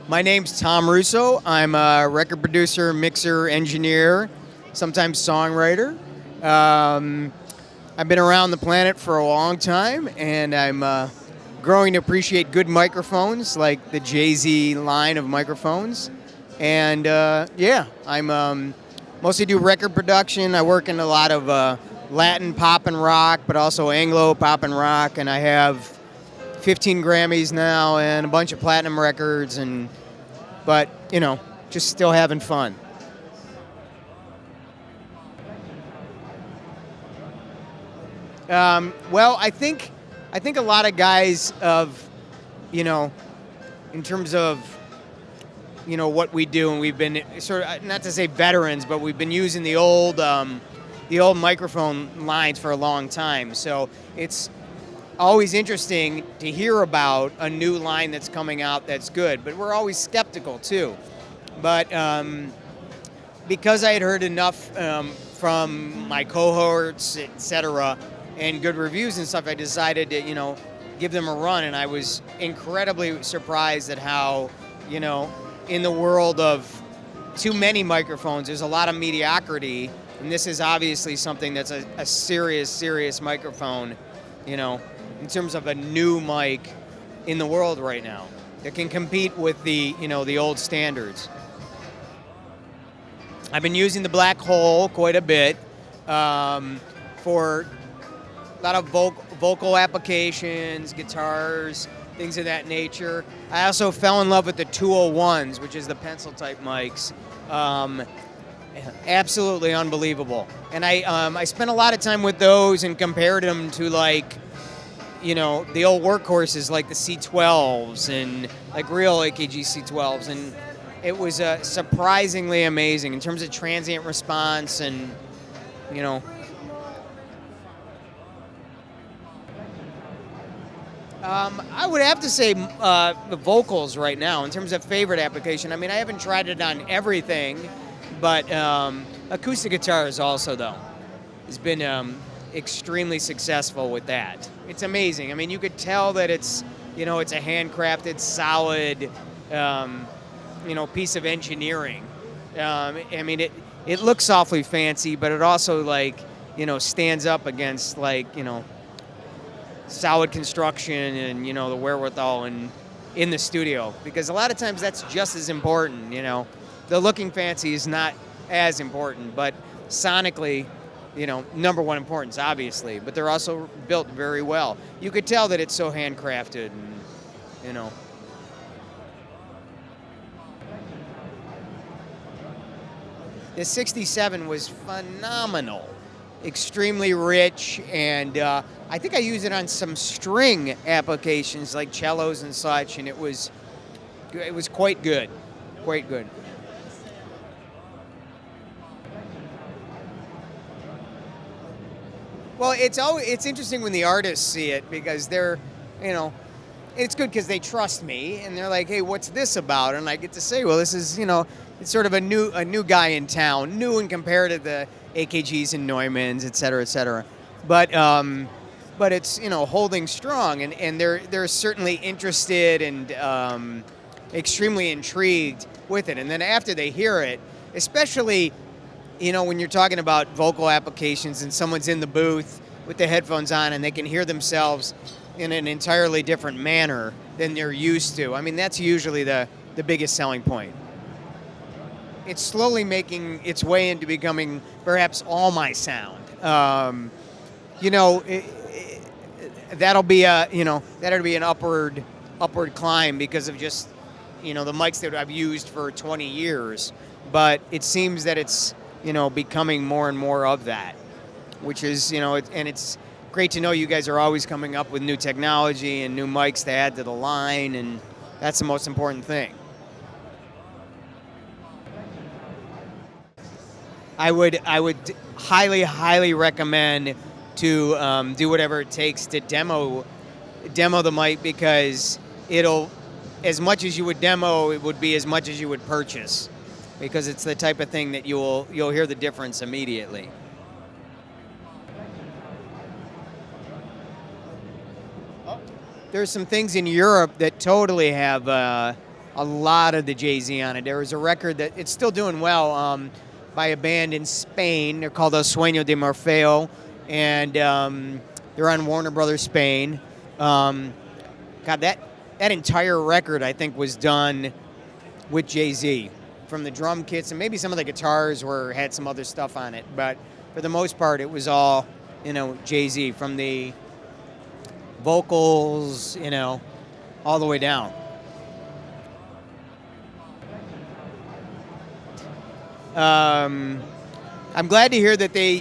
My name's Thom Russo. I'm a record producer, mixer, engineer, sometimes songwriter. I've been around the planet for a long time, and I'm growing to appreciate good microphones, like the Jay-Z line of microphones. And I'm mostly do record production. I work in a lot of Latin pop and rock, but also Anglo pop and rock, and I have 15 Grammys now and a bunch of platinum records, but just still having fun. Well, I think a lot of guys in terms of what we do, and we've been sort of, not to say veterans, but we've been using the old microphone lines for a long time. So it's always interesting to hear about a new line that's coming out that's good, but we're always skeptical too. But because I had heard enough from my cohorts, etc., and good reviews and stuff, I decided to give them a run, and I was incredibly surprised at how in the world of too many microphones, there's a lot of mediocrity, and this is obviously something that's a serious microphone, in terms of a new mic in the world right now that can compete with the old standards. I've been using the Black Hole quite a bit for a lot of vocal applications, guitars, things of that nature. I also fell in love with the 201s, which is the pencil type mics. Absolutely unbelievable. And I spent a lot of time with those and compared them to the old workhorses like the C12s and like real AKG C12s, and it was surprisingly amazing in terms of transient response and I would have to say the vocals right now in terms of favorite application. I mean, I haven't tried it on everything, but acoustic guitars also though has been extremely successful with that. It's amazing. I mean, you could tell that it's it's a handcrafted, solid piece of engineering. I mean, it looks awfully fancy, but it also stands up against solid construction and the wherewithal in the studio, because a lot of times that's just as important. The looking fancy is not as important, but sonically, number one importance, obviously, but they're also built very well. You could tell that it's so handcrafted, and The 67 was phenomenal, extremely rich, and I think I used it on some string applications like cellos and such, and it was quite good, quite good. Well, it's interesting when the artists see it, because they're, it's good because they trust me and they're like, hey, what's this about? And I get to say, well, this is, it's sort of a new guy in town, new and compared to the AKGs and Neumanns, et cetera, but it's holding strong, and they're certainly interested and extremely intrigued with it. And then after they hear it, especially when you're talking about vocal applications and someone's in the booth with the headphones on and they can hear themselves in an entirely different manner than they're used to. I mean, that's usually the biggest selling point. It's slowly making its way into becoming perhaps all my sound. That'll be an upward climb because of just the mics that I've used for 20 years. But it seems that it's becoming more and more of that, which is and it's great to know you guys are always coming up with new technology and new mics to add to the line, and that's the most important thing. I would highly recommend to do whatever it takes to demo the mic, because it'll, as much as you would demo, it would be as much as you would purchase, because it's the type of thing that you'll hear the difference immediately. There's some things in Europe that totally have a lot of the Jay-Z on it. There was a record that it's still doing well by a band in Spain. They're called El Sueño de Morfeo, and they're on Warner Brothers Spain. God, that entire record I think was done with Jay-Z, from the drum kits, and maybe some of the guitars had some other stuff on it, but for the most part it was all, Jay-Z, from the vocals, all the way down. I'm glad to hear that they,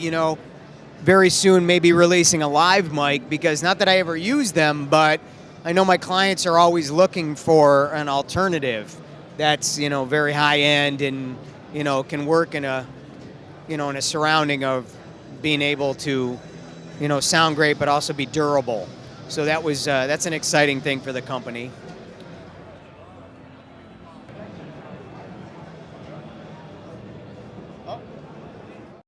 very soon may be releasing a live mic, because not that I ever use them, but I know my clients are always looking for an alternative that's, very high end and, can work in a, in a surrounding of being able to, sound great, but also be durable. So that's an exciting thing for the company.